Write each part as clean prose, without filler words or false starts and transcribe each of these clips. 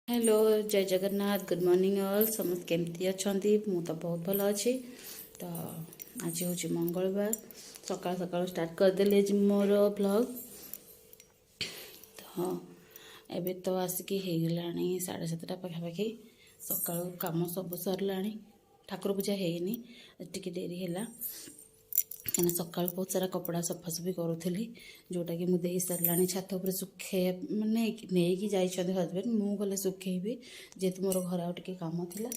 Hello जय Jagannath good morning all समस्त केमती अच्छी मु तो बहुत भल अच्छी। तो आज हूँ मंगलवार सकाल सकाल स्टार्ट करदेली मोर ब्लॉग। तो एबे तो आसिकी होगला 7:30 पाखापाखि सकाल कम सब सरला। ठाकुर पूजा ହେଇନି ଟିକେ ଡେରି ହେଲା କାହିଁକିନା ସକାଳୁ ବହୁତ ସାରା କପଡ଼ା ସଫାସଫି କରୁଥିଲି ଯେଉଁଟା କି ମୁଁ ଦେଇ ସାରିଲାଣି ଛାତ ଉପରେ ଶୁଖେଇବା ମାନେ ନେଇକି ଯାଇଛନ୍ତି ହଜବେଣ୍ଡ। ମୁଁ ଗଲେ ଶୁଖେଇବି ଯେହେତୁ ମୋର ଘରେ ଆଉ ଟିକେ କାମ ଥିଲା।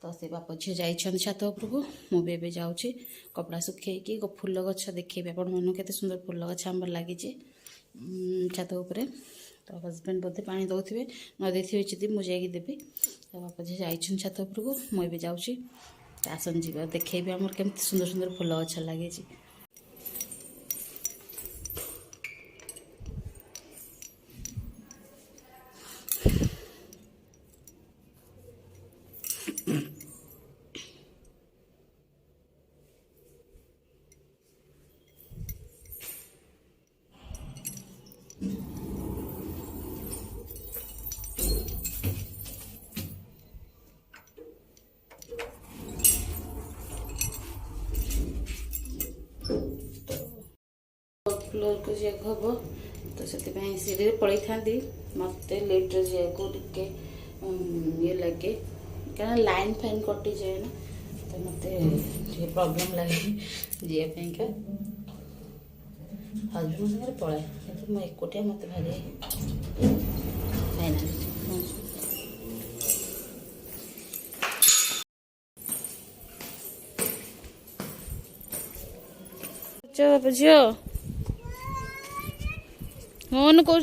ତ ସେ ବାପ ଝିଅ ଯାଇଛନ୍ତି ଛାତ ଉପରକୁ, ମୁଁ ବି ଏବେ ଯାଉଛି କପଡ଼ା ଶୁଖେଇକି ଫୁଲ ଗଛ ଦେଖେଇବି ଆପଣମାନଙ୍କୁ କେତେ ସୁନ୍ଦର ଫୁଲ ଗଛ ଆମର ଲାଗିଛି ଛାତ ଉପରେ। ତ ହଜବେଣ୍ଡ ବୋଧେ ପାଣି ଦେଉଥିବେ, ନ ଦେଇଥିବେ ଯଦି ମୁଁ ଯାଇକି ଦେବି। ତ ବାପ ଝିଅ ଯାଇଛନ୍ତି ଛାତ ଉପରକୁ, ମୁଁ ଏବେ ଯାଉଛି ଆସନ ଯିବା ଦେଖେଇବି ଆମର କେମିତି ସୁନ୍ଦର ସୁନ୍ଦର ଫୁଲ ଗଛ ଲାଗିଛି। फ्लोर को जाक हम तो से सीढ़ी पड़े था मत लिफ्ट जाक टे ये लगे क्या लाइन फाइन कटि जाए ना, तो मत प्रॉब्लम लगे जावाईका। हजबैंड सागर पलाए मुझे एकुटिया मत भारी फाइनाल झील कौन कर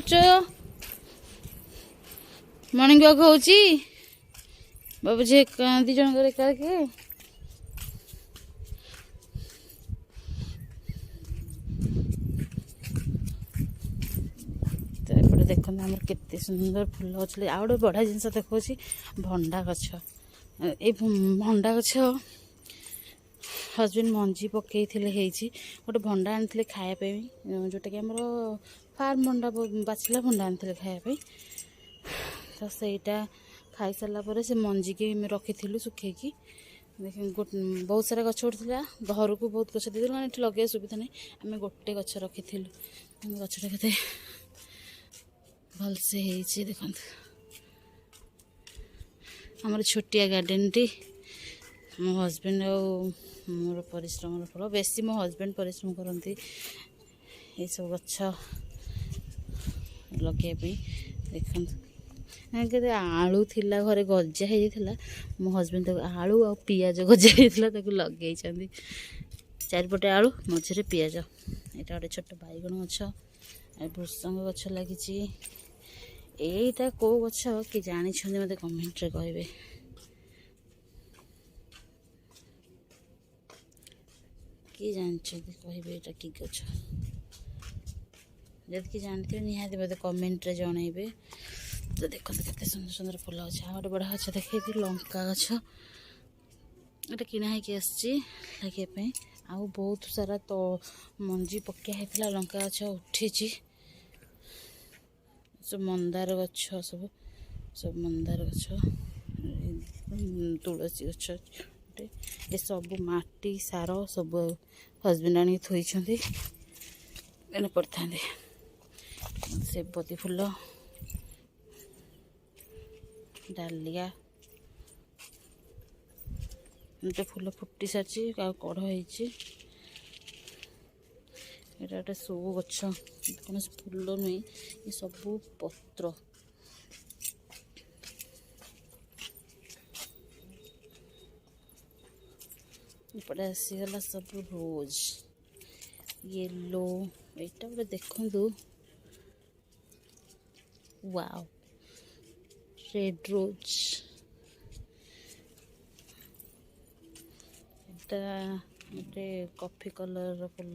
मॉर्निंग वॉक हो बाबू जी दी जन एका के देखते आम के सुंदर फुल गए आ गए बढ़िया जिनस देखा भंडा गछ। ये भंडा गछ हजबैंड मंजी पकई गोटे भंडा आनी खायापी जोटा कि आम फार्म भंडा बाछला भंडा आनी खायापी। तो सहीटा खाई सारापर से मंजी की रखी सुखेकी देख बहुत सारा गछ उठा घर को बहुत गछ दे लगे सुविधा नहीं आम गोटे गछ रखी गछटा के भल से देखो आमर छोटिया गार्डन टी मो हजबैंड मोर परिश्रम फल बेसी मो हजबैंड परिश्रम करती ये सब गछ लगे देखते आलू थिला घरे गजा होता मो हजबैंड आलू आ पियाज गजा होता लगे चारिपटे आलू मझे पियाज। यहाँ गोटे छोट बैगण गछ भृसंग गछ लगी यहीटा कौ गछ कि जानी मत कमेंट रे कहे कि जानते कहे कि गछ जब कि जानते निहाती मत कमेंट रे जनइबे। तो देखो केते सुंदर सुंदर फुल गछ आ गोटे बड़ा गछ देखे लंका गछ ये किणा लगे आ बहुत सारा तो मंजी पकिया होता लंका गछ उठी सब मंदार गछ सब सब मंदार गछ तुलसी गछ ये सब माटी सार सब हजबैंड आनी थोड़ी पड़ता सेबती फुल डालिया तो फुल फुटी सारी कढ़ हो गोटे सो गछ कौन फुल नुहे ये सब पत्र एपटे आसीगला सब रोज येलो यहाँ गोटे देखु वाओ रेड रोज गोटे कॉफी कलर फुल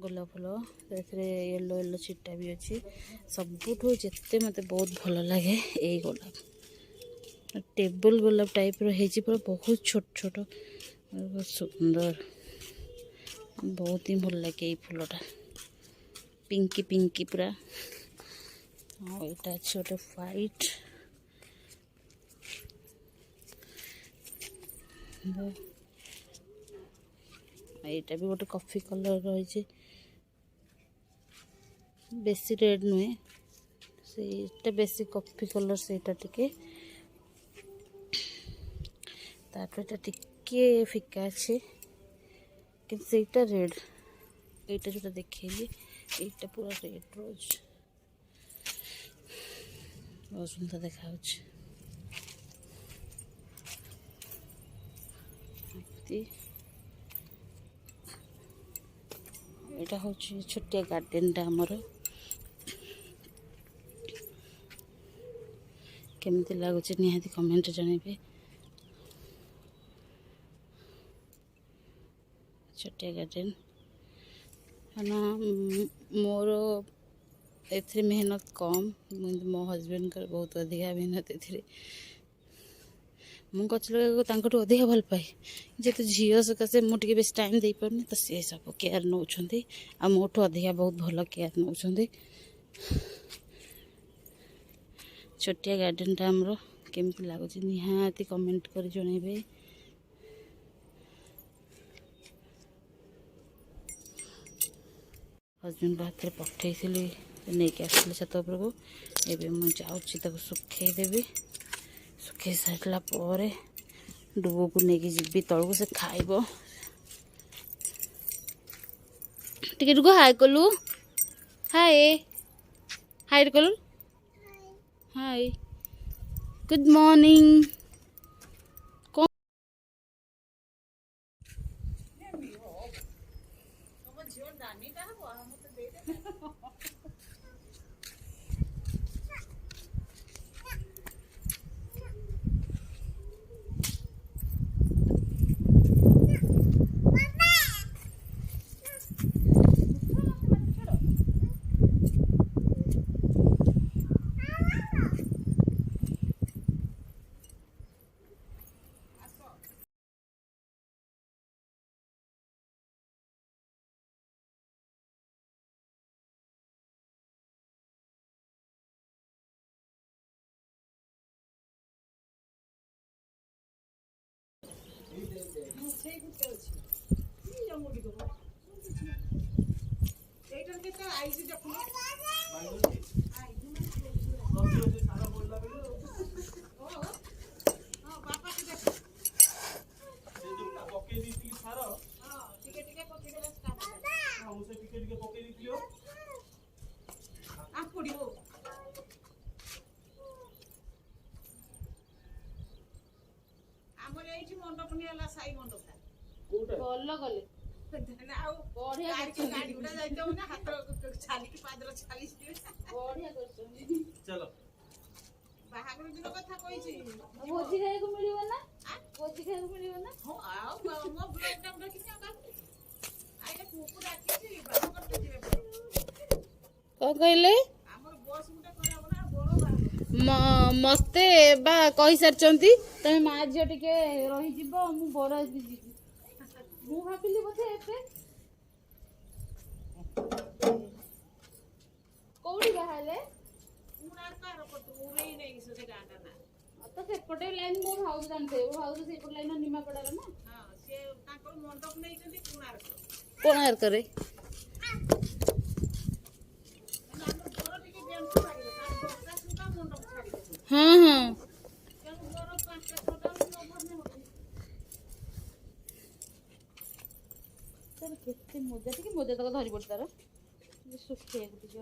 गोलाप फुल येलो येलो छिटा भी अच्छी सबुठ जिते मत बहुत भल लगे ये गोलाप टेबल गोलाप टाइप रही पूरा बहुत छोट छोट बहुत सुंदर बहुत ही भल लगे ये फुलटा पिंकी पिंकी पूरा। हाँ यहाँ अच्छे गोटे व्हाइट এইটা ବି ଗୋଟେ କଫି କଲର୍ ରହିଛି, ବେଶୀ ରେଡ୍ ନୁହେଁ, ସେଇଟା ବେଶୀ କଫି କଲର୍, ସେଇଟା ଟିକେ, ତାପରେ ଏଟା ଟିକେ ଫିକା ଅଛି କିନ୍ତୁ ସେଇଟା ରେଡ୍, এইটা ଯୋଉଟା ଦେଖେଇଲି এইଟା ପୁରା ରେଡ୍ ରୋଜ୍, ବହୁତ ସୁନ୍ଦର ଦେଖାଯାଉଛି। ଏଇଟା ହେଉଛି ଛୋଟିଆ ଗାର୍ଡେନଟା ଆମର, କେମିତି ଲାଗୁଛି ନିହାତି କମେଣ୍ଟରେ ଜଣେଇବେ। ଛୋଟିଆ ଗାର୍ଡେନ କାରଣ ମୋର ଏଥିରେ ମେହନତ କମ୍, କିନ୍ତୁ ମୋ ହଜବେଣ୍ଡଙ୍କର ବହୁତ ଅଧିକା ମେହନତ ଏଥିରେ। ମୁଁ ଗଛ ଲଗାଇବାକୁ ତାଙ୍କଠୁ ଅଧିକା ଭଲ ପାଏ, ଯେହେତୁ ଝିଅ ସକାଶେ ମୁଁ ଟିକେ ବେଶୀ ଟାଇମ୍ ଦେଇପାରୁନି, ତ ସିଏ ସବୁ କେୟାର ନେଉଛନ୍ତି ଆଉ ମୋଠୁ ଅଧିକା ବହୁତ ଭଲ କେୟାର ନେଉଛନ୍ତି। ଛୋଟିଆ ଗାର୍ଡେନଟା ଆମର କେମିତି ଲାଗୁଛି ନିହାତି କମେଣ୍ଟ କରି ଜଣେଇବେ। ହଜବେଣ୍ଡଙ୍କ ହାତରେ ପଠେଇଥିଲି, ନେଇକି ଆସିଥିଲି ଛାତ ଉପରକୁ, ଏବେ ମୁଁ ଯାଉଛି ତାକୁ ଶୁଖେଇଦେବି। ଶୁଖେଇ ସାରିଲା ପରେ ଡୁବୁକୁ ନେଇକି ଯିବି ତଳକୁ, ସେ ଖାଇବ। ଟିକେ ଡୁଗୁ ହାଇ କଲୁ, ହାଇ ହାଇ କଲୁ, ହାଇ, ଗୁଡ୍ ମର୍ଣ୍ଣିଂ। ଆମର ଏଇଠି ମଣ୍ଡପ ନିଆଲା, ସାଇ ମଣ୍ଡପଟା ଭଲ କଲେ ଆଉ ବଢିଆ ଗାଡି ଗୁଡା ଯାଇଥିବ ନା, ହାତ ଛାଲିକି ପାଦର ଛାଲିକି ବଢିଆ କରୁଛନ୍ତି। ଚାଲ ବାହାଘର ଦିନ କଥା କହିଛି, ଭୋଜି ଖାଇବାକୁ ମିଳିବ ନା, ଭୋଜି ଖାଇବାକୁ ମିଳିବ ନା। ହଁ ଆଉ ମୋ ବ୍ଲଗଟା ଦେଖିଛି, ଆଇଲେ ପୁଅକୁ ଡାକିଛି ବାହାଘରକୁ ଯିବେ। କଣ କହିଲେ? ଆମର ବସ୍ ଗୋଟେ କରାହବ ନା, ବଡ ବାହାଘର। ମତେ ବା କହିସାରିଛନ୍ତି ତମେ ମା ଝିଅ ଟିକେ ରହିଯିବ, ମୁଁ ବର ଯିବି। ମୁଁ ଭାବିଲି ବୋଧେ ଏବେ କୋଉଠି ବାହା ହେଲେ? ତ ସେପଟେ ଲାଇନ ମୋ ଭାଉଜ ଜାଣିଥିବେ, ମୋ ଭାଉଜ ସେପଟେ ଲାଇନ ନିମାପଡାର ନା। ସେ ତାଙ୍କର ମଣ୍ଡପ ନେଇଛନ୍ତି କୋଣାର୍କରେ। ହଁ ହଁ ତାର କେତେ ମଜା, ଟିକେ ମଜା ତକ ଧରି ପଡି ତାର ଶୁଖେଇବାକୁ ଟିକେ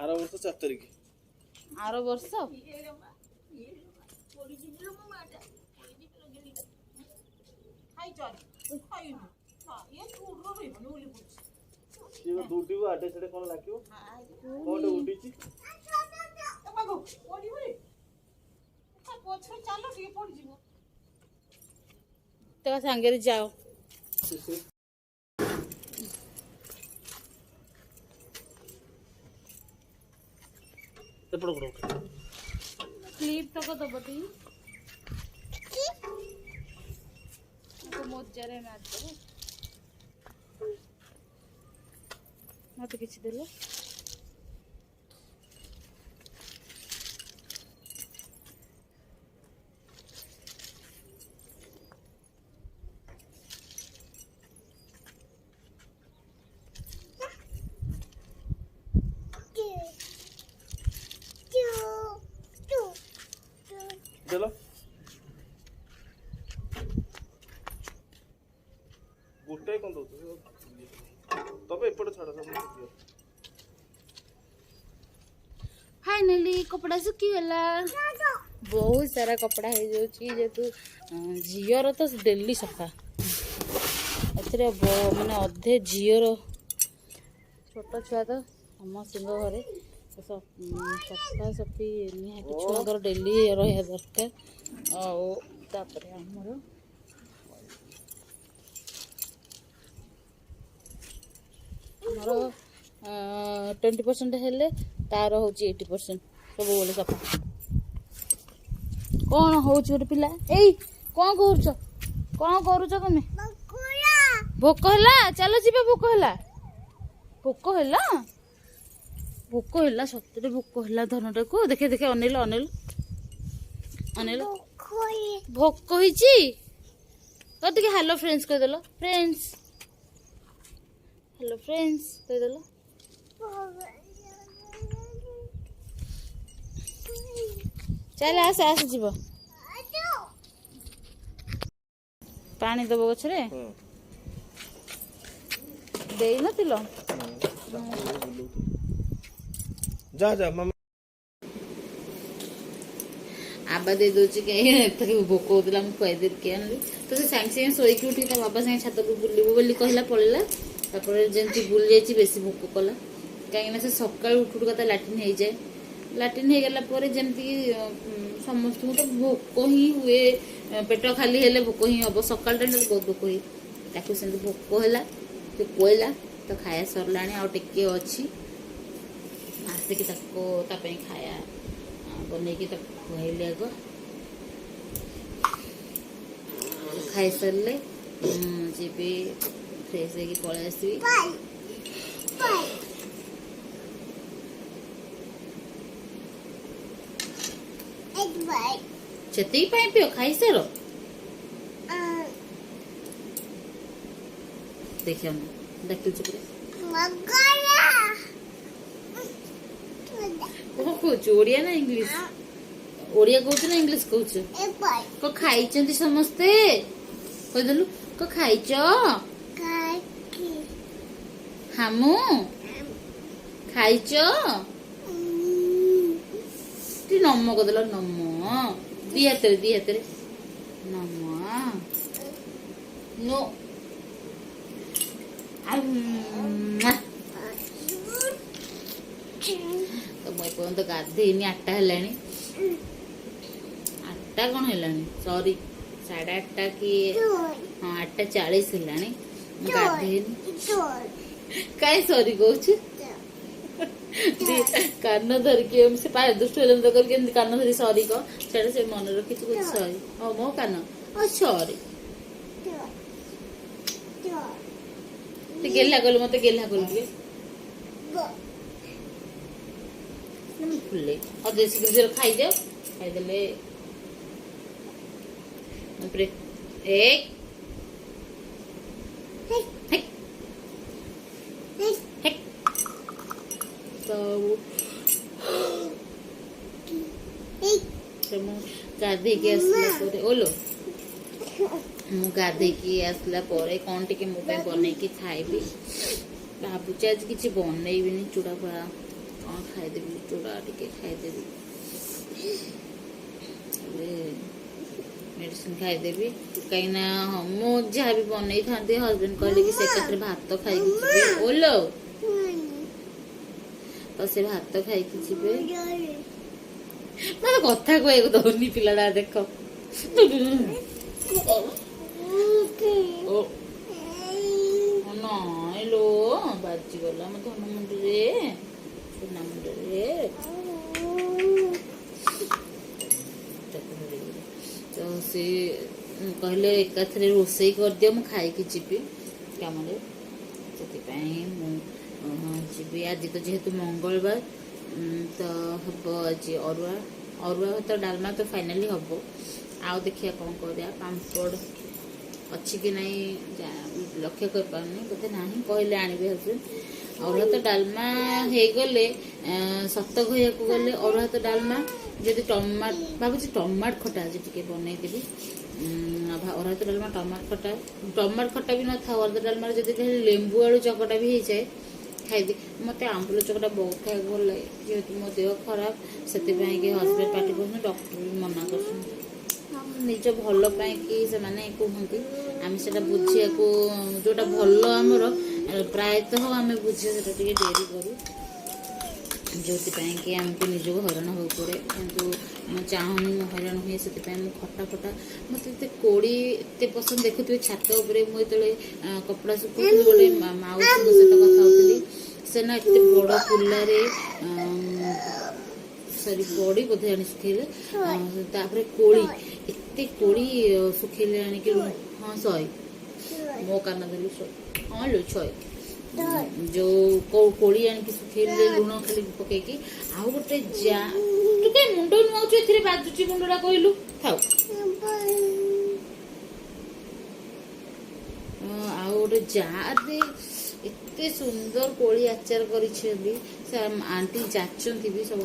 ଆର ବର୍ଷ 4 ତାରିଖ, ଆର ବର୍ଷ ଦୌଡ଼ିବ ଆଡେ ସେଡେ କଣ ଲାଗିବ, କଣ ଉଠିଛି ଚାଲ ଟିକେ ପଡିଯିବ। ତା ସାଙ୍ଗରେ ଯାଅ। କ୍ଲିପ୍ ତକ ଦବ ଟି ମଜାରେ ମାରିଦେବ, ମତେ କିଛି ଦେଲେ। ଦେଲ ଗୋଟାଏ କ'ଣ ଦଉଛ ତବେ ଏପଟେ ଛାଡ଼ ସବୁ ଦିଅ फाइनाली कपड़ा सुखीगला बहुत सारा कपड़ा हो जेतु झीर तो डेली सफा माने अधे झीर छोट छुआ तो समस्त घरे सफा सफी निहाती छुआ डेली रहा दरकार आमर 20% हेले तार हूँ 80% सब बोले सफा कौन हूँ गोटे पिला ए कौन करुच तुम भोक है चलो जीवा भोक है सतरे भोक है धनटा को देखे देखे अनिल अनिल अनिल भोक टे हेलो फ्रेंड्स कहीदेल फ्रेंड्स हेलो फ्रेंड्स कहीदेल चल आस आस जीव पानी दब गछरे देई नथिलो जा जा मामा आबा दे दोची के भोक होता मुझे खुआई के आनी तो से सागे सागे शोक उठी बाबा सागे छात को बुलू बोली कहला पड़ेगा जमी बुली जाइए बेस भोक कला कहीं से सका उठू का लाट्रिन हो जाए लाट्रिन हो गला जमती समस्त तो भोक ही हुए पेट खाली हेले भोक ही हम सका टाइम बहुत भोक हुए ताकू से भोक है कोयला तो खाया सरला आटे अच्छी आसिक खाया बनई खुआइली आग खाई सारे जी फ्रेश हो पलि आसबी से पियो खाई सार देखिए डाक ओडिया ना इंग्लिश ओडिया कहूच ना इंग्लिश कहूच को खाई समस्ते कहदेलु को खाइच हामु खाइच ती नम कहदेल नम दी हाथ नम नो तो मुझे पर्यंत गाधेनी 8टा है 8टा कौन है सॉरी 8:30 कि हाँ 8:40 है गाधेनी कहीं सॉरी कहूँ कान धरिकी से पाए दुष्ट करके कान धरी सॉरी कह से मन रखी सॉरी हाँ मो कान सॉरी गेला कलु मत गेला कलु फुले और देसी गिर खाईदे खाईदे एक गाधे के आसला ओलो मु गाधे की आसला कौन टे मो बन के खाइबी भावुची आज किसी बनईबी चूड़ा फड़ा कौन खाईदेवी चूड़ा टे खाईदेवी मेडिसिन खाईदेवी कहीं हाँ मुझे जहाँ भी बनई था हजबैंड कहले कि से भात खाई ओलो तो से भात खाई मतलब कथा कह दौनी पिलाटा देख नाई लो बाजी गला मत धन मुंडे सोना मुंडे तो सी कहले एकाथरे रोसई कर दियो मु खाई की जीवी कम जी आज तो जेहेतु मंगलवार तो हम आज अरुआ अरुआ तो डालमा तो फाइनाली हम आउ देखिए कौन कर पापड़ अच्छी कि नहीं लक्ष्य कर पारनी बोधे ना कहले आनबे हजबैंड अरुआ तो डालमा हो गले सत कहया गले अरुआ तो डालमा जदि टमाट भावुँ टमाट खटा आज टे बनईदेवी अरहर डालमा टमाट खटा भी न था अरहर डालमा जब लेंबू आलू चकटा भी हो जाए खाईदे मत आंबुल चकटा बहुत खाई भल लगे जेहेतु मो देह खराब से हजबैंड पार्टी कर डॉक्टर भी मना कर निज भल कि से कहते आम से बुझा जोटा भल आमर प्रायतः आम बुझे से डेरी करूँ जो कि आमको निजक हईराण हो पड़े कि मुझे चाहूनी मो हईराण हुए से खटा खटा मत कोड़ी एत पसंद देखुए छात मुझे कपड़ा सुखी गोटे माउसी सहित कथा होती से ना एत बड़ कुलारे सरी बड़ी बोधे आनी सुखेले कोड़ी एत कोड़ी सुखेले आणिक हाँ 100 मो कान देलु 100 हाँ लो 100 जो कोड़ी आनिक सुखेले लुण खाली पकईकी आउ गोटे जा तू कहीं मुंड नुआचु ए बाजुची मुंडा कहलु थाउ आउ गोटे जार एते सुंदर कोड़ी आचार कर आंटी जाचंती भी सब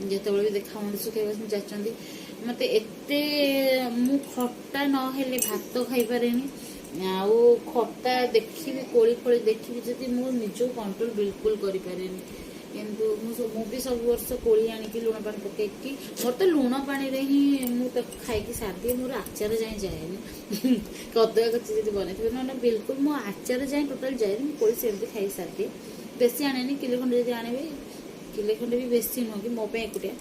जिते भी देखा मुंड सुखेगा जाचंती मत एते मु खट्टा नहेले भात खाई पारेनी आउ खट्टा देखी कोड़ी खोली देखी जब मो निज कंट्रोल बिल्कुल करें किंतु भी सब वर्ष कोड़ी आणिक लुण पानी पकईकी मोर तो लुण पानी रे ही मुझे खाई सारी मोर आचार जाए जाए कदुआ कची जी बनई ना बिल्कुल मो आचार जाए टोटाल जाए कोड़ी सेमती खाई सारी बेसी आने किले खंडे जब आने किले खंडे भी बेसी नुह कि मो एकुटिया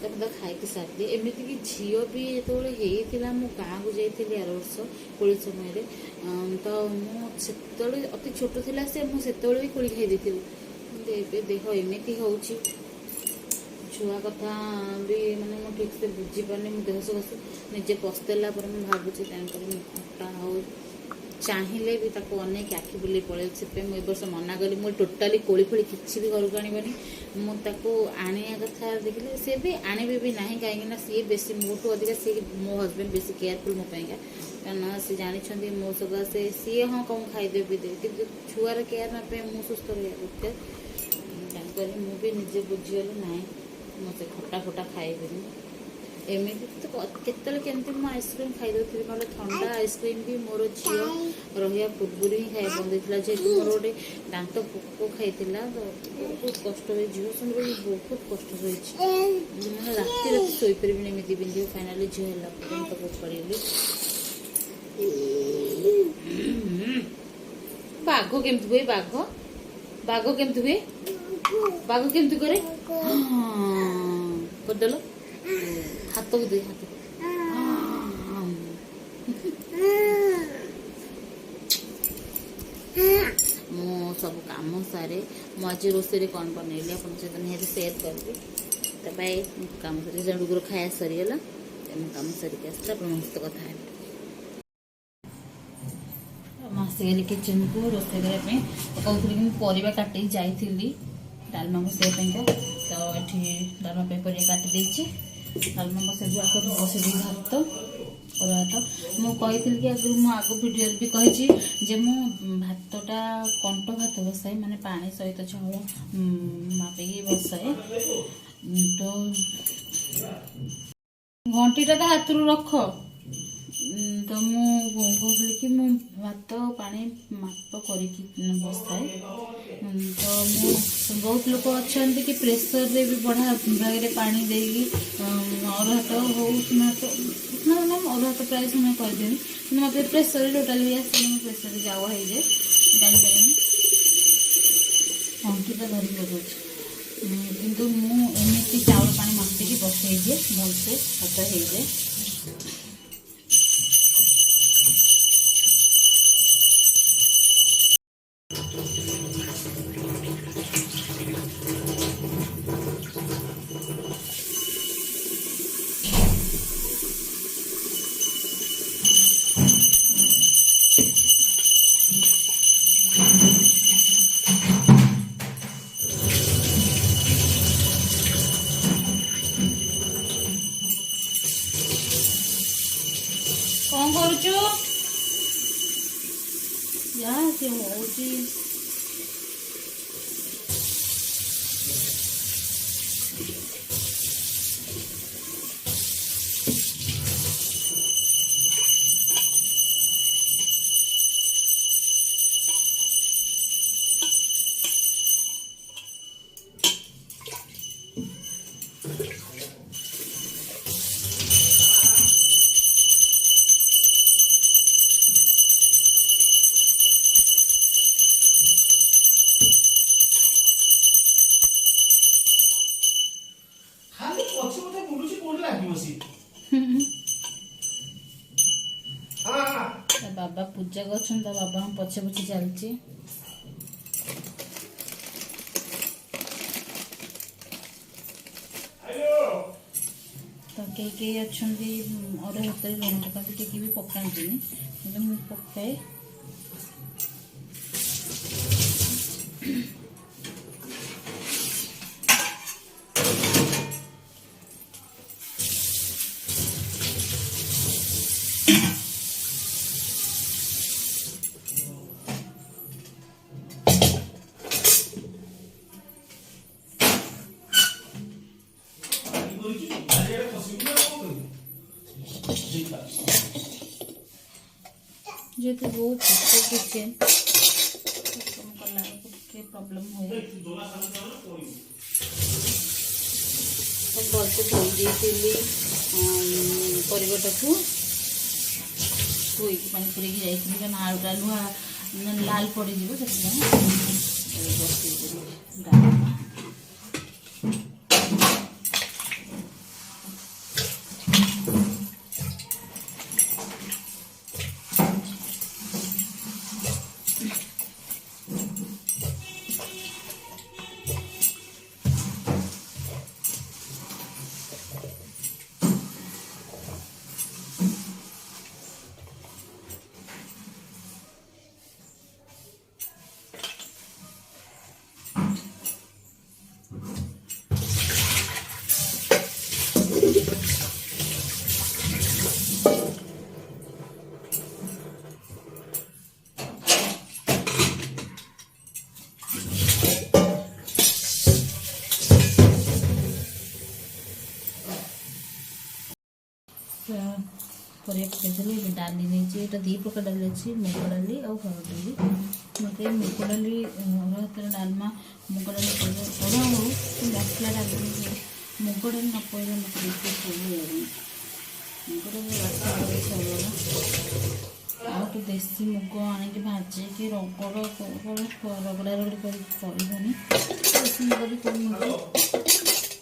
तो खाई सारी एमती कि झील भी जो होता मो गाँव को जाइली आर वर्ष कोड़ी समय तो मुझे अति छोट थी से मुझे भी कोड़ी खाई देती देह एमती हो छुआ कथा भी मानने ठीक से बुझी पारे मुझे देह सकाशे निजे पस्तेला मुझे भावुँ खटा हो चाहिए भी अनेक आखि बुले पड़े से मुझे वर्ष मना कली मुझे टोटाली कोड़ी खोली किसी भी घर को आनबनी मुझे आने कथा देखिए सी भी आने भी ना कहीं सी बेसी मोटू अधिका सी मो हजबैंड बेसी केयरफुल मोपाई कारण सी जानते मो सकाशे सी हाँ कौन खाईदे पीदे कि छुआर केयर नापे मुझे सुस्थ रहा दरकार मुझे निजे बुझीगली ना मुझे खटा फटा खाइबी एमती तो केतले आइसक्रीम खाईदे ना ठंडा आइसक्रीम भी मोर झी रहा पूर्व ही खाया बंद होता जेहतु मोर गोटे दांत पोक खाई तो बहुत कष्ट हुए झील समय भी बहुत कष्ट हुई राति राति शोपारे एमती बिंदी फाइनाली झील है तो बहुत पड़ी बाघ केमती हुए बाघ केमती हुए बाघ केमती करे करदेल हाथ को दे हाथ मो सब काम सारे मुझे रोसे कौन बनैली आप निहत सेयर करी तो बाय कम सारे जड़ुगर खाया सरीगला कम सारिक आसला आप सहित कथा है आसीगली किचन को रोसे करने कहती कि परिवा काटिक जाइली डालमा बसैया तो ये डालमा पर काटिदे डालमा बसै आगे बसई भात अरुआ भात मुझे कि आगे आग भिडियो भी कही जे मु भातटा कंट भात बसाए माने पानी सहित चाउल मापिकी बसाए तो घंटीटा तो हाथ रख तो मुझे कि मु भात पानी माप कर बसाए तो बहुत लोग अच्छा कि प्रेसर रे भी बढ़ा भाग पानी देगी अरुआ भात हो अरुआ भात प्राय समय करदे कि मत प्रेसर टोटाल भी आस प्रेसर जावा हो जाए जापर अंकीटा धरी पड़े किंतु मुझे चाउल पानी मापिकी बसई दिए भलसे भात हो जाए कौन करुचु या से होची ତା ବାବା ପୂଜା କରୁଛନ୍ତି, ତା ବାବାଙ୍କ ପଛେ ପଛେ ଚାଲିଛି। ତ କେହି କେହି ଅଛନ୍ତି ଅରୁଆ ଭାତରେ ଲୁଣ ପକାନ୍ତି, କେହି ବି ପକାନ୍ତିନି, କିନ୍ତୁ ମୁଁ ପକାଏ। जेहेतु बहुत छोटे किचेन कला के प्रॉब्लम हुए तो भलसे धोई देती परिवाटा को धोईक पानी पूरे जाइए आलुटा लुहा लाल पड़ज डालमा परिया पकड़ी डाली नहीं दी प्रकार डाली अच्छी मुग डाली और हर डाली मत मुग डाली अरुआ डालमा मुग डाली अरुआ हो मसला डाली मुग डाली न पड़े मत मुग डाली अलगा आ तो देसी मुग आनिक भाजे कि रगड़ रगड़ा रगड़ी करनी देसी मुग भी कौन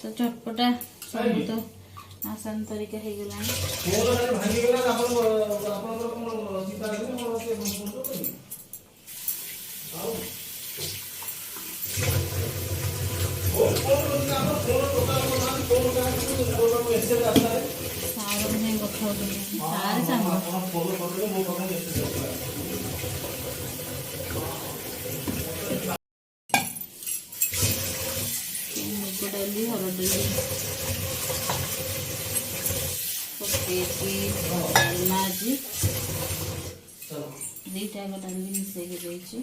तो चटपटा सब तो आसान तरीका हो गला मुग डाली हरड़ डाली डालमा आज दीटा डाली मिसेक देची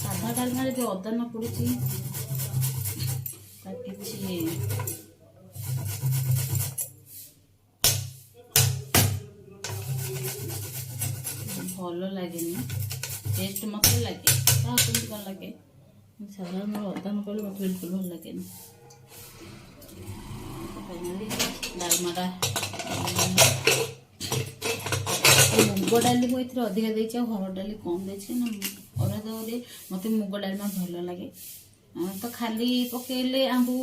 साधा डालमा जो अदा न पड़ी किसी भल लगे टेस्ट मत लगे कौन लगे साधारण अदा न पड़े मत बिल्कुल भल लगे डालमाटा मुग डाली मुझे अधिका देती हरड़ डाली कम देती ना अरुआ चाउल मत मुग डालमा भल लगे तो खाली पकड़े आमको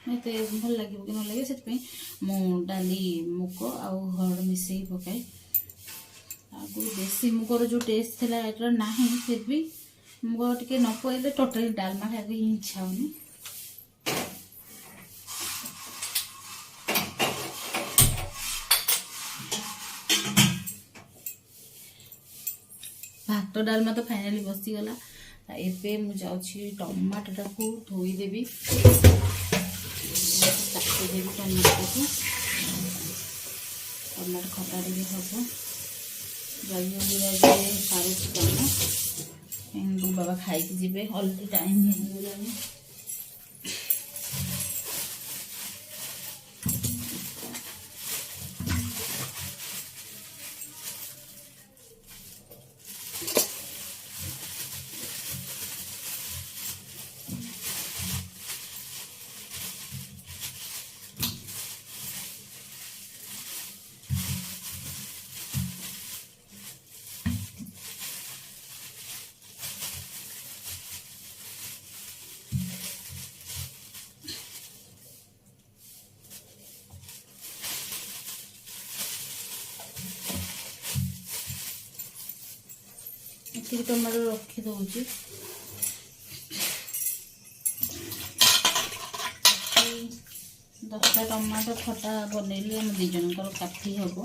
मत भल लगे कि न लगे से डाली मुग आरड़ मिसे पकाए आगु देसी मुगर जो टेस्ट थी एटार ना फिर भी मुग टे न पड़े टोटाली डालमा खाई ही इच्छा होनी भात डालमा तो फाइनाली बसीगला एबे मु जाउछि टमाटो को धोईदेवी काटिदेवी टमाटो को टमाटो खटा टे हम जल्दी जल्दी सारे काम बाबा खाई जीवे अलरेडी टाइम हो ଏତିକି ଟମାଟୋ ରଖି ଦଉଛି। 10ଟା ଟମାଟୋ ଖଟା ବନେଇଲେ ଆମ 2 ଜଣଙ୍କର କାଫି ହବ।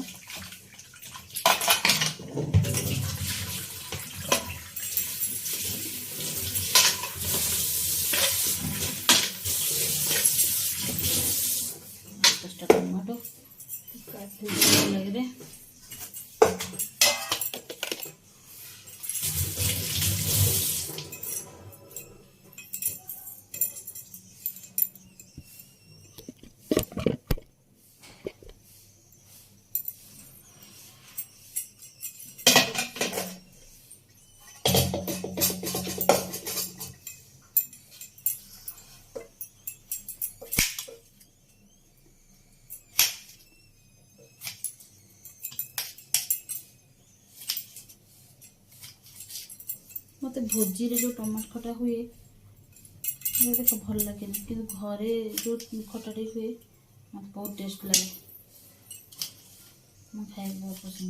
ଟମାଟୋ କାଟି ଲାଗିରେ मत भोजी रे जो टमाटो खटा हुए तो भल लगे कि घरे जो खटाटे हुए मत बहुत टेस्ट लगे। मैं खाए बहुत पसंद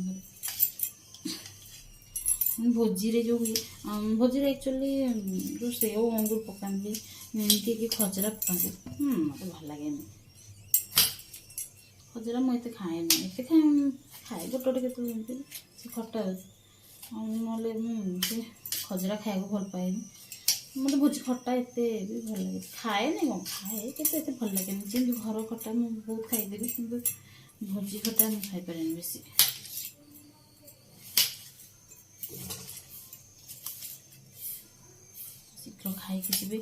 करें भोजी रे जो हुए भोजी रे एक्चुअली जो सेव अंगूर पकाती कि खजरा पकाती मत भल लगे खजरा मुझे खाए ना खाए गोटे गोटे से खटा ना खजरा खाया भल पाए मत भोजी खटा एत भी भल लगे खाए ना कौन खाए के भल लगे जमी घर खटा मुझे बहुत खाईदेवी कि भोजी खटा मुझे खाई पारे बेसी शीघ्र खाई जी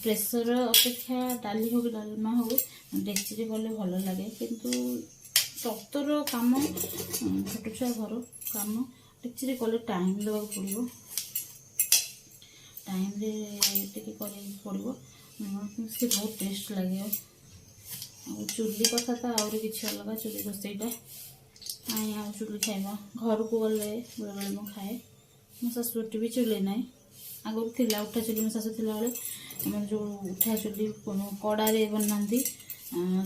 प्रेसर अपेक्षा डाली हो कि डालमा हो डेक्ची गले भल लगे किंतु ततर काम छोट छुआ घर काम डेक्ची गले टाइम देवा पड़ो टाइम टे पड़ो से बहुत टेस्ट लगे चुली कथा तो आहरी किसी अलग चुली रोसईटा आई आ चुली खाइबा घर को गले बेले बेले मुझे खाए मो शाशुटी भी चुले ना आगुरी थी उठा चुली मो शाशु थी बेले जो उठा चुली कड़े बनाती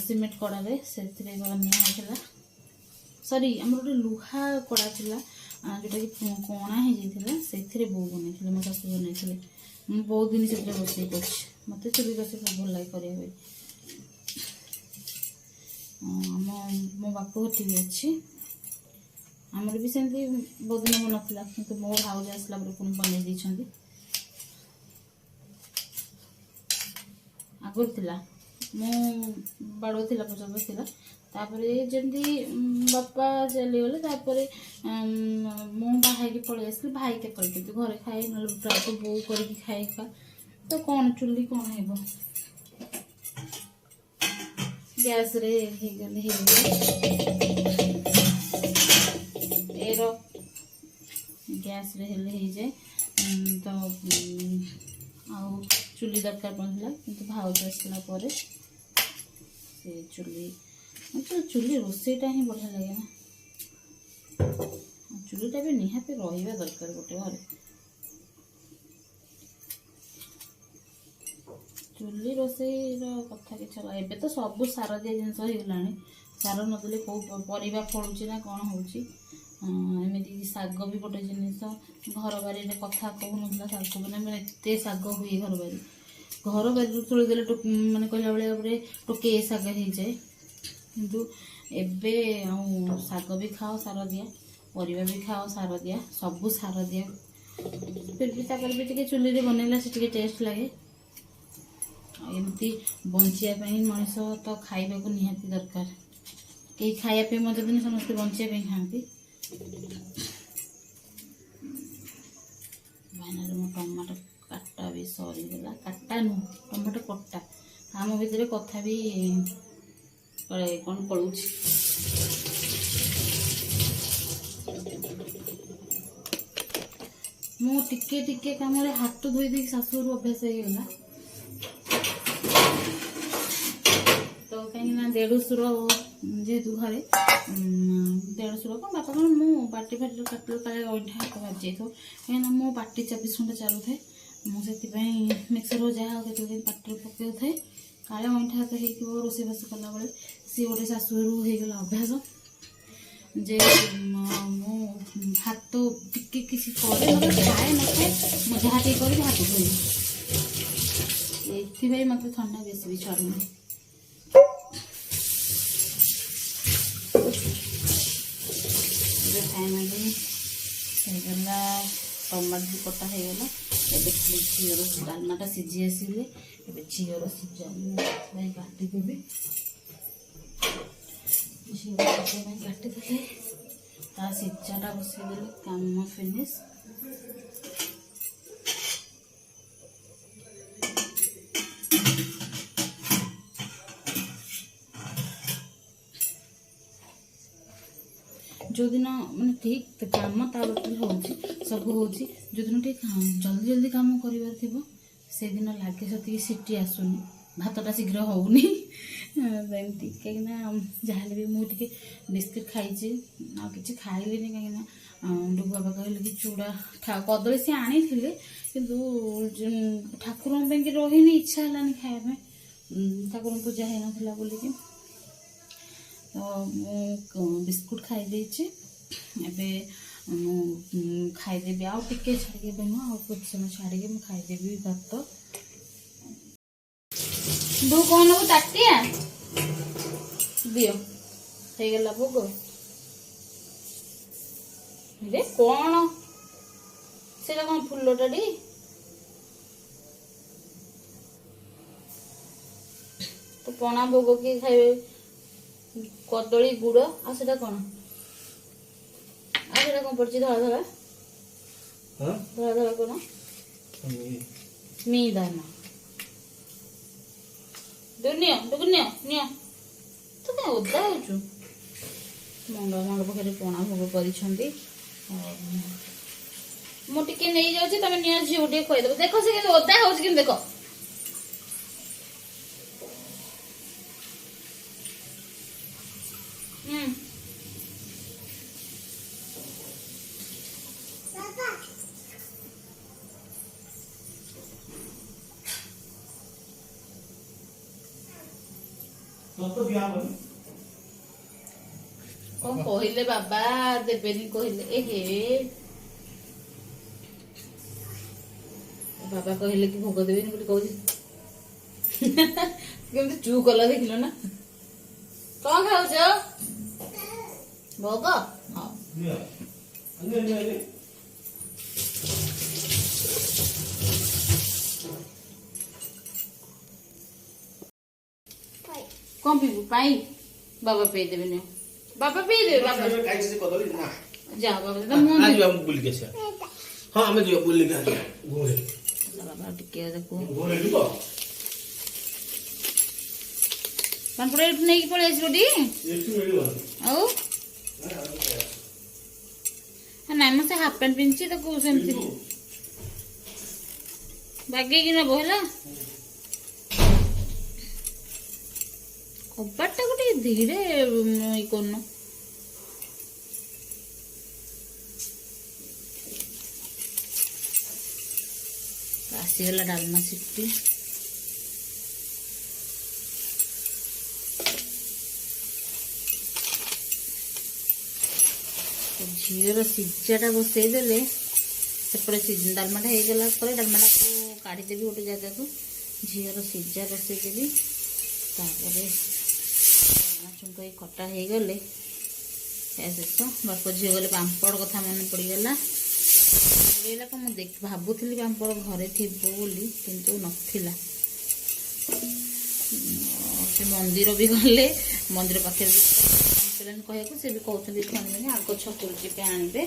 सीमेंट कड़े से बनिया सॉरी आम गोटे लुहा कड़ा था जोटा कि कणा हो से बो बन मो शाशु बन मुझे बहुत दिन से रोसे कर मत चुली रोसे भल लगे करें मो बाप घर भी अच्छी आमर भी सेमती बहुत दिन मन नाला कि मो भाउज आसला पुणी बनई देती आगुरी थी मो बड़ थी पचास तापरे जमी बापा चलीगले तापर मु बाहर पलि आसली भाई के करके घरे खाए ना प्राय तो बो कर खाए खा तो कौन चुली कौन हो गैस रे गैस रे हो जाए तो आउ चुली दरकार पड़ा कि भाउज आसला से चुली चुली रोसईटा ही बढ़िया लगे ना चुलीटा भी निहाती रहा दरकार गोटे घर चुली रोसईर कथा कि एबे तो सब सार दिया जिनस होगा सार नदेले कौ परिवा फलुची ना कौन होमती शाग भी गोटे जिनस घर बारी कथा कहून शाग मैंने एत शाग हुए घर बारी तोड़देले मैंने कहला भाया गोटे टोके शाग हो जाए किंतु एबे शाग भी खाओ सार दिया परिवा भी खाओ सार दिया सबू सार दिया फिर भी भी टे चुली बनैला से टेस्ट लगे एमती बचापी मनीष तो खाइबा को निहाती दरकार कई खायापी मत दिन समस्त बचापी खाती फाइनाली मो टमाटो काटा भी सरीगला काटा नु टमाटो कटा आम भितर कथा भी कौन पड़ू मु टिके टिके काम हाथ धोई दे शाशुर अभ्यास होगा तो कहीं देढ़शुर जेहेतु घरे देढ़शुर कौन बापा कौन मु पार्टी फाटी काटल काले अंठा हाथ बाज जाए कहीं मो पार्टी 24 घंटा चलू थे मुझे मिक्सर जहाँ दिन पार्टी पकड़ थे काले अंठा हाथ हो रोषेबास कला बेले सी गोटे शाशुर होगा अभ्यास जे मो हाथ टिके किसी करे खाए न खाए मुझे जहाँ टे कर हाथ धोई ये मत ठंडा बेस भी छड़ूनी फाइनाली होगला टमाटो भी कटा होगला एवं झीर डालमाटा सीझी आसिले झीर सीझा मुझे काटिदेवी झीर काटिदे ता सीझाटा बसईदे काम फिनिश जो दिन मैंने ठीक काम तार हो सब हो जो दिन ठीक जल्दी जल्दी काम कर से दिन लगे से सीटी आसुनी भातटा शीघ्र होनी कहीं जहाँ भी मुझे बिस्किट खाई आ कि खाइली कहीं डुगु बाबा कहले कि चूड़ा कदली सी आनी कि ठाकुर रही इच्छा है खायापी ठाकुर पूजा हो नाला बोलिकी तो बिस्कुट खाई खाईदेवी आउ टिके छाड़ी कुछ समय छाड़ी खाईदेवी भात बो कौन वो ताटिया दियो गला भोग रे कौन से कौन फुलटा टी तो पणा भोग किए खाइबे कदली गुड़ आ सेटा कौन कौन पड़ी धला धला धला धला कौन मी दाना नियो तो क्या ओदा हो मंगल माँ पाखे पणा भोग कर मुझे नहीं जाऊँ तुम नियो झील टे खुद देख से ओदा हो देख कौन कहले बाबा देवेनी कहले ए बाबा कहले कि भोग देवेनी बोली कहूँ चू कला देख ना कौन खाऊ भोग हाँ कौन पीबू पाई बाबा पे देवे ने बाबा पे देवे बाबा काई से कदली ना जा बाबा तो मन आज हम बुल के से हां हमें जो बुल के घोरे बाबा टिके देखो घोरे लिबो पान पड़े नहीं की पड़े आसी एठी मिलिबो औ ना मसे हाफ पैंट पिनची तो को सेमती बागे कि ना बोला कबाटा गोटे धीरे कर आसीगला डालमा सीटी झीर सीझाटा बसई देले सेपटे डालमाटा होगला डालमाटा को काढ़ीदेवी गोटे जगह को झीर सीझा बसईदेवी चुंक खटा हो गले शेष बाप झील गले पापड़ कथा मन पड़गला पड़ेगा को मुझे भावुली पापड़ घरे थी किंतु नथिला से मंदिर भी गले मंदिर पाखे कहू से भी कहते छुआ मैंने आग छतुर जी आनबे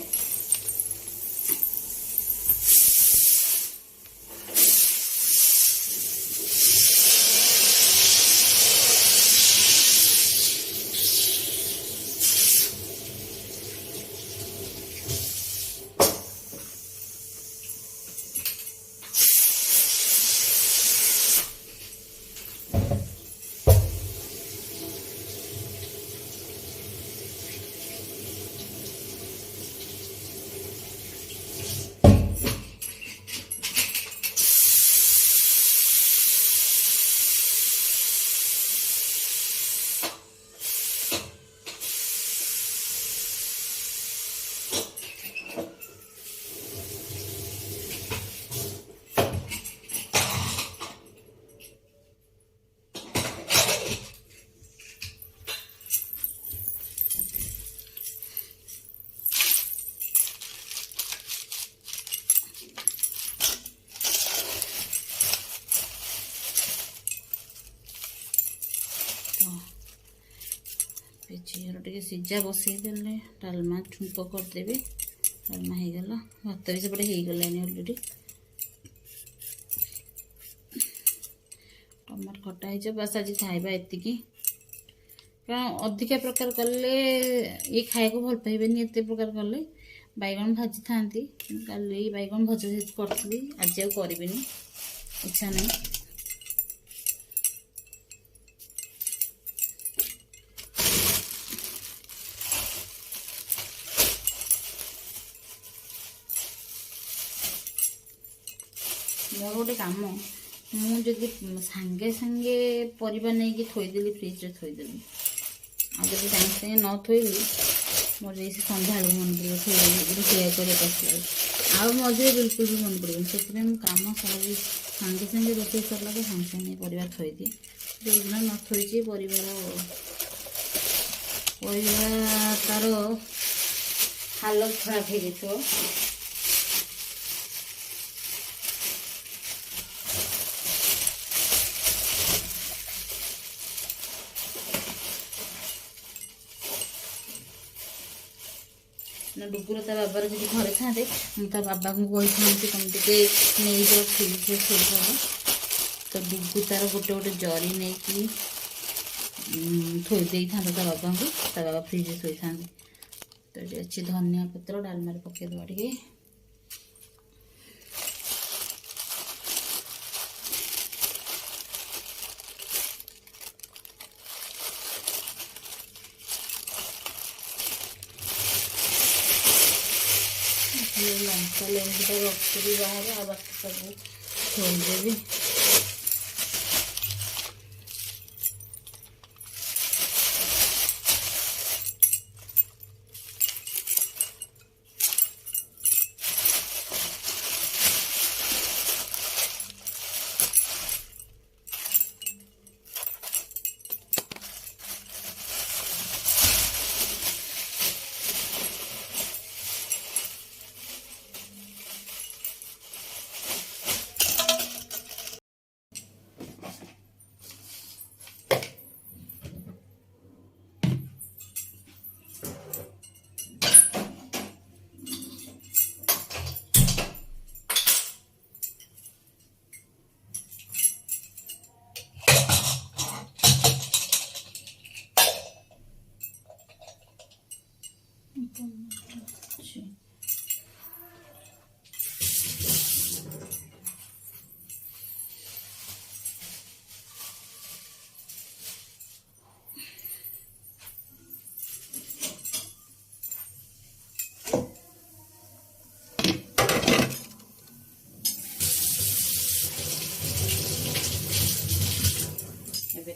टे सीजा बसईदे डालमा छुंक करदेवी डालमा होगला भात भी सेपटे होगलानी अलरेडी टमाटो खटा हो बस आज खाइबा एतिकी कारण अधिका प्रकार कले ये खाया भल पाइबे एत प्रकार कले बैगन भाजी था कल बैगन भजा करी आज आनी इच्छा नहीं मोर गोटे कम मुझे सांगे सांगे परिवा नहीं कि थोदेली फ्रिज रे थोदेली आ जब सागे सागे न थोली मोर से सन्ध्या मन पड़े रोषे कर मझे बिल्कुल भी मन पड़े से कम सारे सांगे सांगे रोषे सरला तो सांगे सांगे परिवा थोदी जो दिन न थोची परिवार तार हालत खराब हो डुगुर ता बाबार जी घरे था मुझे बाबा को कही था तुम टे नहीं जाओ फ्रिज थोड़ा तो डुगु तार गोटे गोटे जरी नहीं कि थोदे था बाबा को बाबा फ्रिज थोई था तो ये अच्छी धनिया पत्र डालमा पकईदे टे लंका लेंबूटा रखी बाहर आ बाकी सब थोदेवी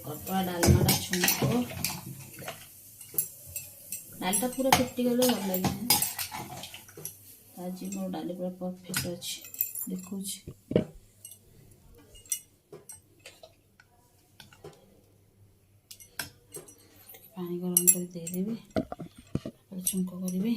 कटवा डालमा छुंक डालटा पूरा फिटी गले भल लगे आज मोर डाली पूरा परफेक्ट अच्छे देखु पानी गरम कर देदेवी छुंक करी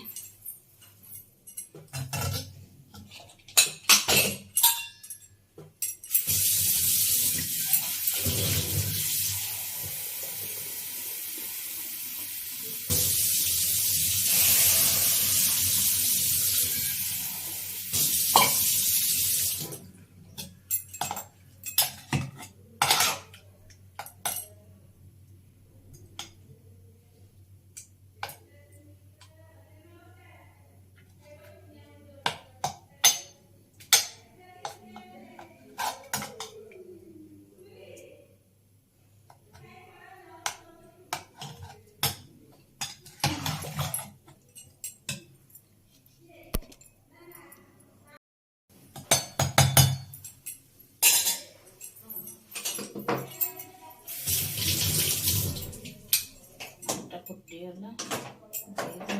फुटीगला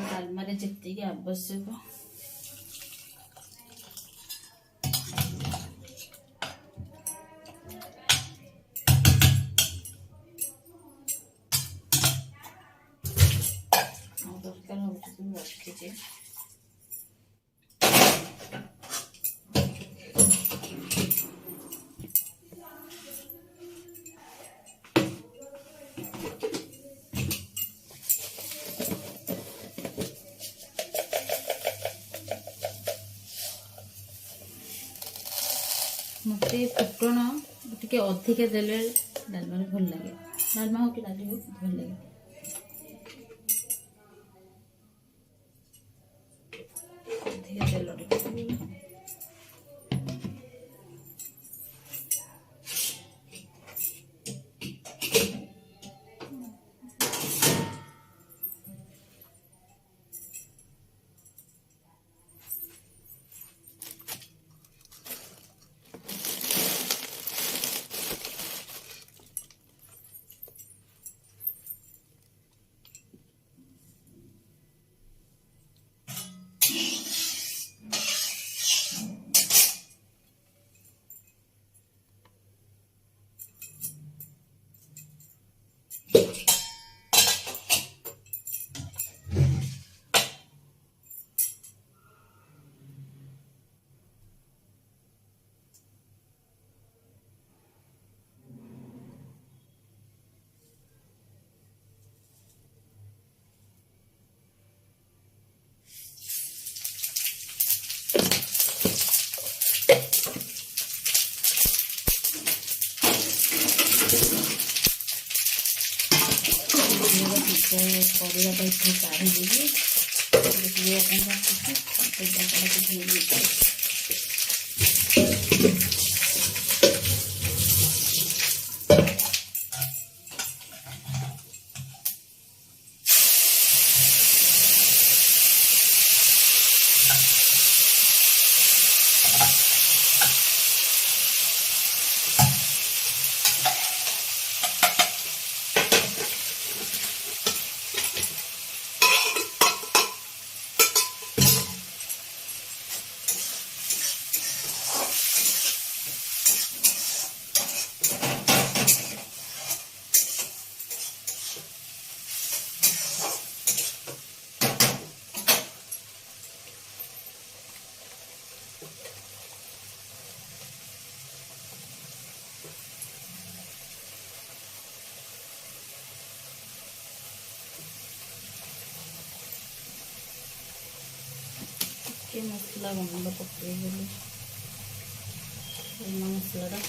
डालमा जी आवश्यक दरकार हो रखी ଟିକେ ଫୁଟଣ ଟିକେ ଅଧିକା ଦେଲେ ଡାଲମାରେ ଭଲ ଲାଗେ। ଡାଲମା ହଉ କି ଡାଲି ହଉ ଭଲ ଲାଗେ। ଅଧିକା ତେଲ ଟିକେ ପକେଇବି। ପରିବାଟା ଏଥିରୁ କାଢ଼ିଦେବି। ମସଲା ଗୁଣ୍ଡ ପକେଇଦେଲି। ମସଲାଟା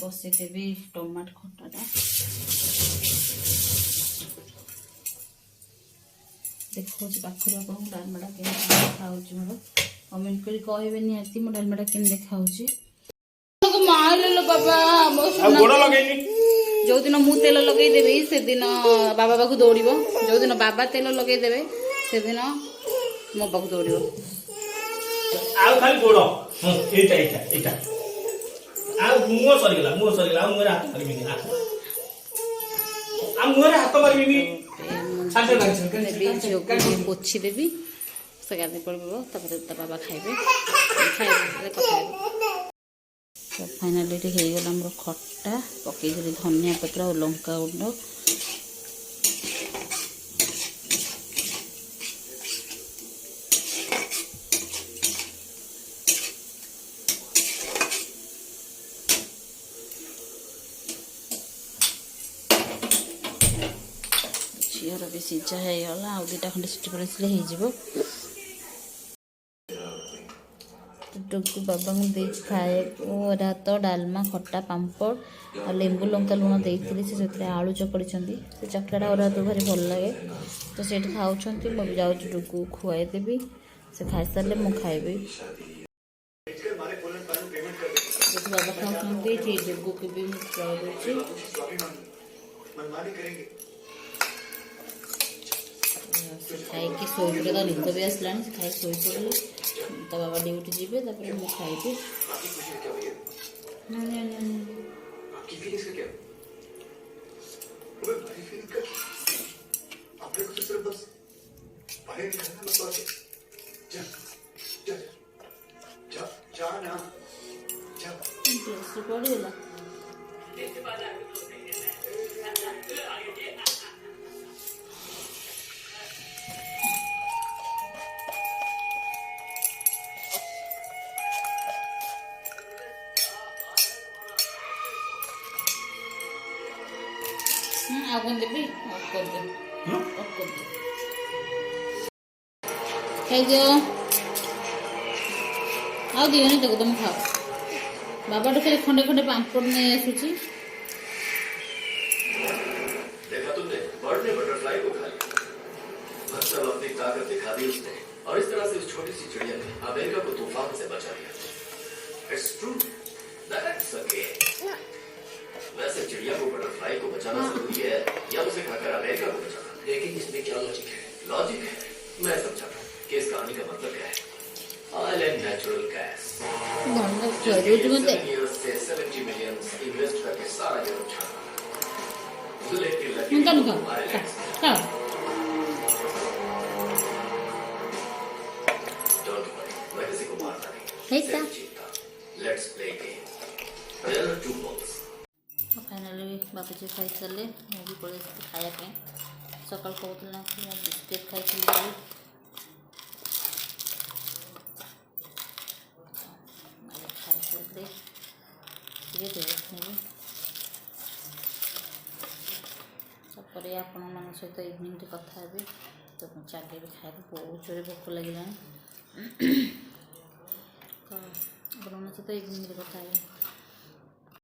ବସେଇଦେବି ଟମାଟୋ ଖଟାଟା। ଦେଖାଉଛି ପାଖରୁ ଆପଣଙ୍କୁ ଡାଲମାଟା କେମିତି ଦେଖାଉଛି। ମୋର କମେଣ୍ଟ କରି କହିବେ ନିହାତି ମୋ ଡାଲମାଟା କେମିତି ଦେଖାଉଛି। ବାବା ଯୋଉଦିନ ମୁଁ ତେଲ ଲଗେଇଦେବି ସେଦିନ ବାବା ପାଖକୁ ଦୌଡ଼ିବ। ଯୋଉଦିନ ବାବା ତେଲ ଲଗେଇଦେବେ ସେଦିନ ମୋ ପାଖକୁ ଦୌଡ଼ିବ। ଆଉ ଖାଲି ଗୋଡ଼ ଏଇଟା ଏଇଟା ଏଇଟା ଆଉ ମୁହଁ ସରିଗଲା ଆଉ ମୁହଁରେ ହାତ ମାରିବିନି। ଆଉ ମୁହଁରେ ହାତ ମାରିବିନି। ପୋଛି ଦେବି ସେ ଗାଧୋଇ ପଡ଼ିବ। ତାପରେ ତା ବାବା ଖାଇବେ କଥା ହେବେ। ଫାଇନାଲି ଏଠି ହେଇଗଲା ଆମର ଖଟା। ପକେଇଦେଲି ଧନିଆ ପତ୍ର ଆଉ ଲଙ୍କା ଗୁଣ୍ଡ। ଝିଅର ବି ସିଝା ହେଇଗଲା। ଆଉ ଦୁଇଟା ଖଣ୍ଡେ ସିଟି ପଡ଼ିଥିଲେ ହେଇଯିବ। ଟୁକୁ ବାବାଙ୍କୁ ଦେଇଛି ଖାଇବାକୁ ଭାତ ଡାଲମା ଖଟା ପାମ୍ପଡ଼ ଆଉ ଲେମ୍ବୁ ଲଙ୍କା ଲୁଣ ଦେଇଥିଲି। ସେ ସେଥିରେ ଆଳୁ ଚକଡ଼ିଛନ୍ତି। ସେ ଚକଡ଼ାଟା ଅରୁଆ ଭାତ ଭାରି ଭଲ ଲାଗେ ତ ସେଇଠି ଖାଉଛନ୍ତି। ମୁଁ ବି ଯାଉଛି ଟୁକୁ ଖୁଆଇ ଦେବି। ସେ ଖାଇସାରିଲେ ମୁଁ ଖାଇବି। जैसे बाबा खाऊँ जोगो के भी खुआ दूसरी खाई शोपड़े तो निद भी आसला खाई शोपड़े तो बाबा ड्यूटी जीवे मुझे खाइबी पड़ेगा आगन देवी ऑफ कर दे खाई दियो आउ दियोनी ताको तुम खाओ बाबा तो खाली खंडे खंडे पांपड़ नहीं आसूची देखा तुमने बर्ड ने बटरफ्लाई को खा लिया मतलब अपनी ताकत दिखा दी उसने और इस तरह से उस छोटी सी चिड़िया ने अमेरिका को तूफान से बचा लिया it's true that's a game वैसे चिड़िया को बटरफ्लाई को बचाना जरूरी है या उसे खाकर अमेरिका को बचाना लेकिन इसमें क्या लॉजिक है मैं समझाता हूँ कि इस कहानी का मतलब क्या है oil and natural gas 7 years से 70 million इन्वेस्ट करके सारा यूरोप छाना लेकिन डोंट वरी मैं किसी को मारता नहीं let's play game there are 2 balls finally बाबूजी खाई सारे मैं भी पड़े खाया सकाल कहूला बिस्किट खाई तापर आपण मान सहित इवनिंग कथा हे तो चले भी खाए बहुत जोर भोक लगे तो आपण सहित इवनिंग कथा हे